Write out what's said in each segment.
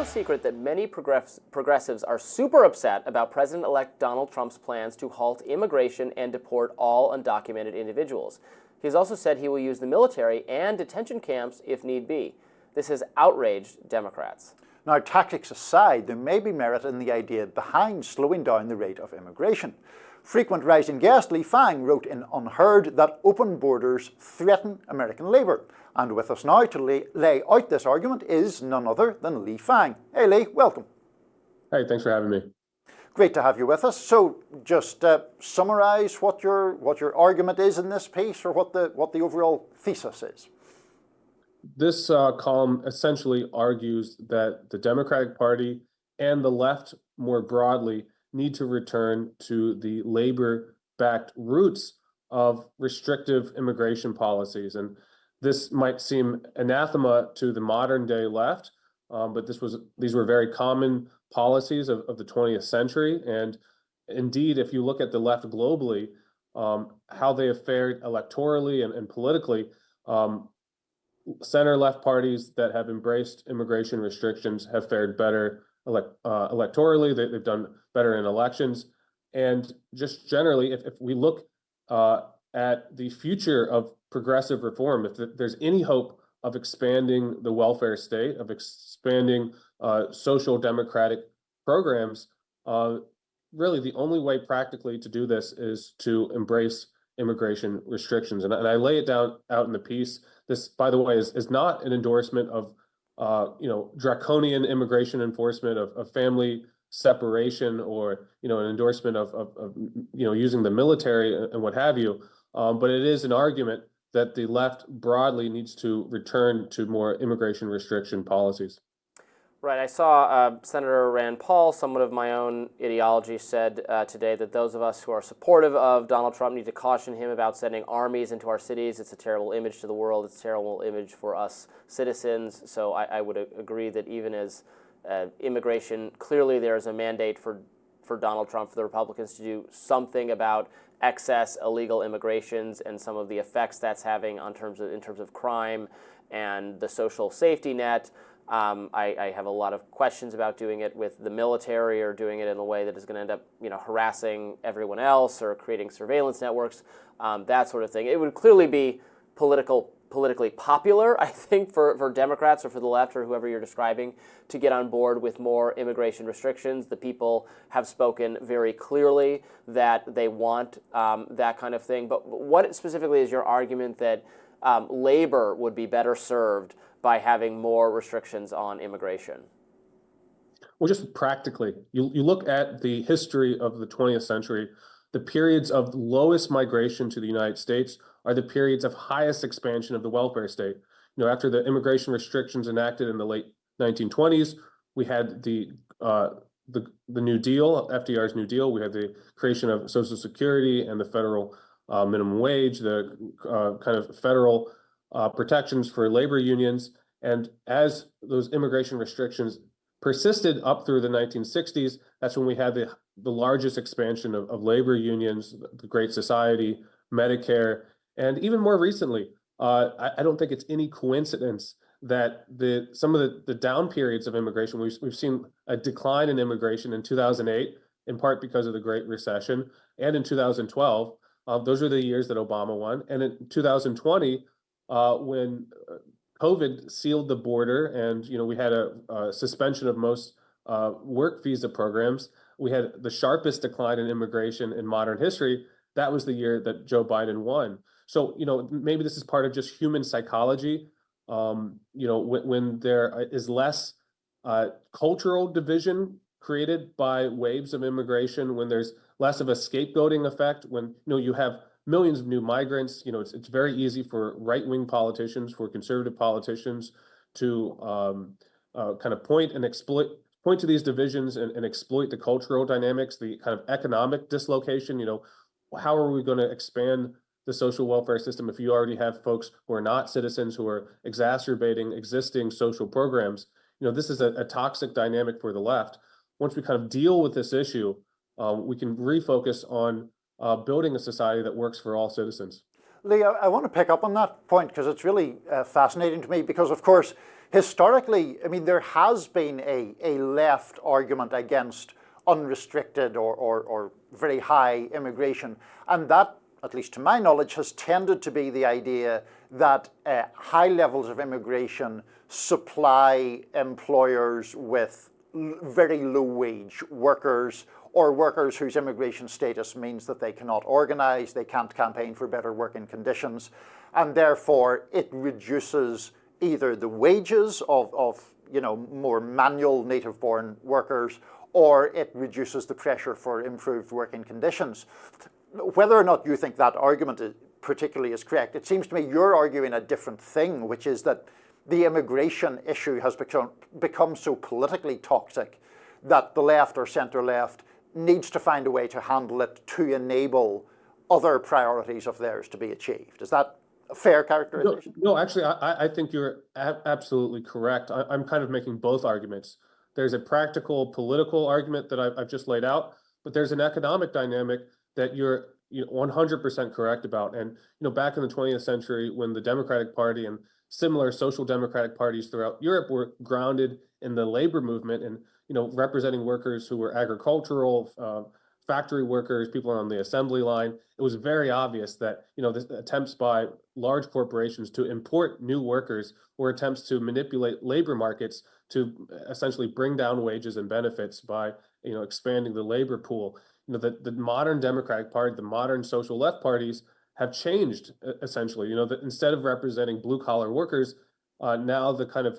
no secret that many progressives are super upset about President-elect Donald Trump's plans to halt immigration and deport all undocumented individuals. He has also said he will use the military and detention camps if need be. This has outraged Democrats. Now, tactics aside, there may be merit in the idea behind slowing down the rate of immigration. Frequent rising guest Lee Fang wrote in Unheard that open borders threaten American labour. And with us now to lay out this argument is none other than Lee Fang. Hey Lee, welcome. Hey, thanks for having me. Great to have you with us. So just summarise what your argument is in this piece, or what the overall thesis is. This column essentially argues that the Democratic Party and the left more broadly need to return to the labor-backed roots of restrictive immigration policies. And this might seem anathema to the modern day left, but these were very common policies of the 20th century. And indeed, if you look at the left globally, how they have fared electorally and politically, center-left parties that have embraced immigration restrictions have fared better electorally. They've done better in elections. And just generally, if we look at the future of progressive reform, if there's any hope of expanding the welfare state, of expanding social democratic programs, really the only way practically to do this is to embrace immigration restrictions. And I lay it down out in the piece. This, by the way, is not an endorsement of draconian immigration enforcement, of family separation, or an endorsement of using the military and what have you. But it is an argument that the left broadly needs to return to more immigration restriction policies. Right. I saw Senator Rand Paul, somewhat of my own ideology, said today that those of us who are supportive of Donald Trump need to caution him about sending armies into our cities. It's a terrible image to the world. It's a terrible image for us citizens. So I would agree that even as immigration, clearly there is a mandate for Donald Trump, for the Republicans to do something about excess illegal immigrations and some of the effects that's having in terms of crime and the social safety net. I have a lot of questions about doing it with the military, or doing it in a way that is going to end up, harassing everyone else or creating surveillance networks, that sort of thing. It would clearly be politically popular, I think, for Democrats or for the left or whoever you're describing to get on board with more immigration restrictions. The people have spoken very clearly that they want that kind of thing. But what specifically is your argument that labor would be better served by having more restrictions on immigration? Well, just practically, you look at the history of the 20th century, the periods of lowest migration to the United States are the periods of highest expansion of the welfare state. After the immigration restrictions enacted in the late 1920s, we had the New Deal, FDR's New Deal. We had the creation of Social Security and the federal minimum wage, the kind of federal protections for labor unions. And as those immigration restrictions persisted up through the 1960s, that's when we had the largest expansion of labor unions, the Great Society, Medicare, and even more recently, I don't think it's any coincidence that some of the down periods of immigration, we've seen a decline in immigration in 2008, in part because of the Great Recession, and in 2012. Those are the years that Obama won. And in 2020, when COVID sealed the border and we had a suspension of most work visa programs, we had the sharpest decline in immigration in modern history. That was the year that Joe Biden won. So maybe this is part of just human psychology. When there is less cultural division created by waves of immigration, when there's less of a scapegoating effect, when you have millions of new migrants, it's very easy for right-wing politicians, for conservative politicians to kind of point to these divisions and exploit the cultural dynamics, the kind of economic dislocation. How are we going to expand the social welfare system if you already have folks who are not citizens who are exacerbating existing social programs? This is a toxic dynamic for the left. Once we kind of deal with this issue, we can refocus on building a society that works for all citizens. Lee, I want to pick up on that point because it's really fascinating to me because, of course, historically, I mean, there has been a left argument against unrestricted or very high immigration, and that, at least to my knowledge, has tended to be the idea that high levels of immigration supply employers with very low-wage workers or workers whose immigration status means that they cannot organize, they can't campaign for better working conditions, and therefore it reduces either the wages of more manual native-born workers, or it reduces the pressure for improved working conditions. Whether or not you think that argument particularly is correct, it seems to me you're arguing a different thing, which is that the immigration issue has become so politically toxic that the left or centre-left needs to find a way to handle it to enable other priorities of theirs to be achieved. Is that a fair characterization? No, actually, I think you're absolutely correct. I'm kind of making both arguments. There's a practical political argument that I've just laid out, but there's an economic dynamic that you're 100% correct about. And back in the 20th century, when the Democratic Party and similar social democratic parties throughout Europe were grounded in the labor movement and representing workers who were agricultural, factory workers, people on the assembly line, it was very obvious that the attempts by large corporations to import new workers were attempts to manipulate labor markets to essentially bring down wages and benefits by expanding the labor pool. The modern Democratic Party, the modern social left parties have changed essentially. That instead of representing blue collar workers, now the kind of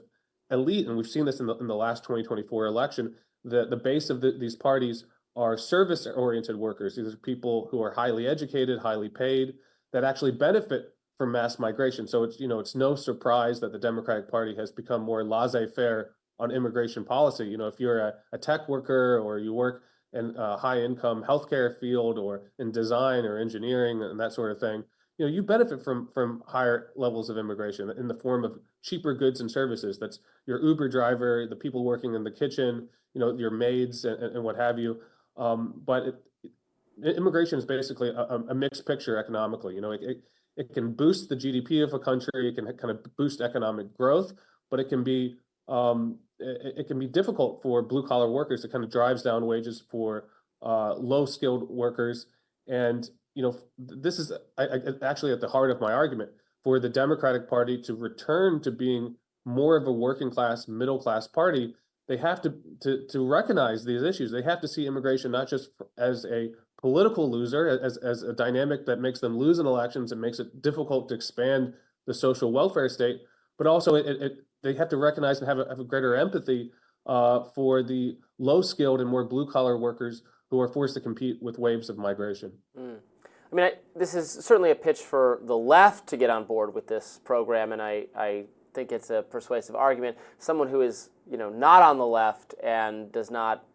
elite, and we've seen this in the last 2024 election, the base of these parties are service-oriented workers. These are people who are highly educated, highly paid, that actually benefit from mass migration. So it's no surprise that the Democratic Party has become more laissez-faire on immigration policy. If you're a tech worker or you work in a high-income healthcare field or in design or engineering and that sort of thing, you benefit from higher levels of immigration in the form of cheaper goods and services. That's your Uber driver, the people working in the kitchen, your maids and what have you. But immigration is basically a mixed picture economically. It can boost the GDP of a country. It can kind of boost economic growth, but it can be difficult for blue collar workers. It kind of drives down wages for low skilled workers. And this is actually at the heart of my argument. For the Democratic Party to return to being more of a working class, middle class party, they have to recognize these issues. They have to see immigration not just as a political loser, as a dynamic that makes them lose in elections and makes it difficult to expand the social welfare state, but also they have to recognize and have a greater empathy for the low skilled and more blue collar workers who are forced to compete with waves of migration. I mean, this is certainly a pitch for the left to get on board with this program, and I think it's a persuasive argument. Someone who is, not on the left and does not,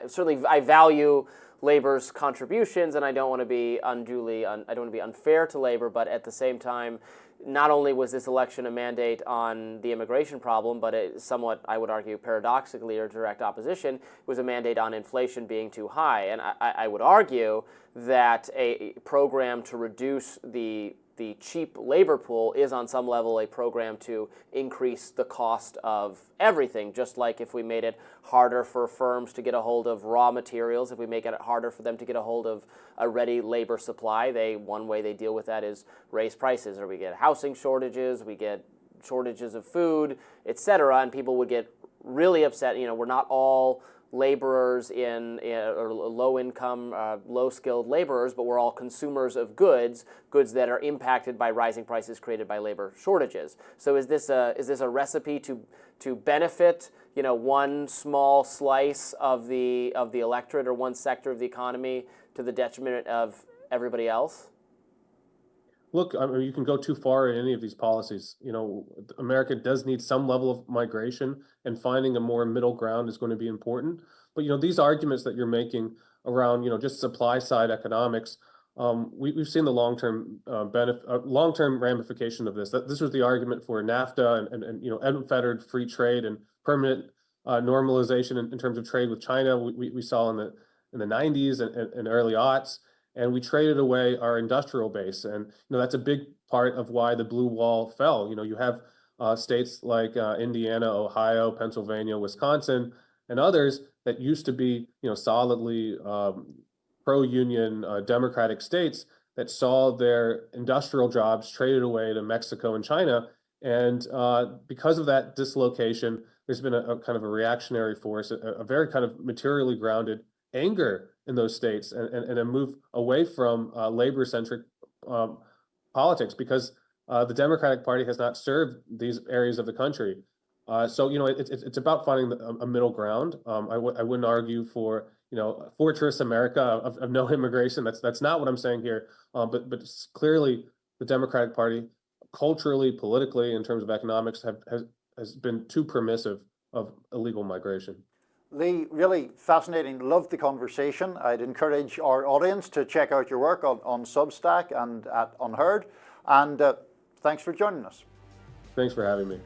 certainly I value labor's contributions, and I don't want to be I don't want to be unfair to labor, but at the same time, not only was this election a mandate on the immigration problem, but it somewhat, I would argue, paradoxically or direct opposition, was a mandate on inflation being too high. And I would argue that a program to reduce the cheap labor pool is on some level a program to increase the cost of everything, just like if we made it harder for firms to get a hold of raw materials, if we make it harder for them to get a hold of a ready labor supply, one way they deal with that is raise prices, or we get housing shortages, we get shortages of food, etc., and people would get really upset. We're not all laborers or low-income, low-skilled laborers, but we're all consumers of goods that are impacted by rising prices created by labor shortages. So is this a recipe to benefit one small slice of the electorate or one sector of the economy to the detriment of everybody else? Look, I mean, you can go too far in any of these policies. America does need some level of migration, and finding a more middle ground is going to be important. But these arguments that you're making around just supply side economics, we've seen the long-term long-term ramification of this. This was the argument for NAFTA and unfettered free trade and permanent normalization in terms of trade with China. We saw in the 90s and early aughts. and we traded away our industrial base. And that's a big part of why the blue wall fell. You have states like Indiana, Ohio, Pennsylvania, Wisconsin, and others that used to be solidly pro-union democratic states that saw their industrial jobs traded away to Mexico and China. And because of that dislocation, there's been a kind of a reactionary force, a very kind of materially grounded anger in those states, and a move away from labor-centric politics, because the Democratic Party has not served these areas of the country. So it's about finding a middle ground. I wouldn't argue for fortress America of no immigration. That's not what I'm saying here. But clearly the Democratic Party, culturally, politically, in terms of economics, has been too permissive of illegal migration. Lee, really fascinating. Loved the conversation. I'd encourage our audience to check out your work on Substack and at Unheard. And thanks for joining us. Thanks for having me.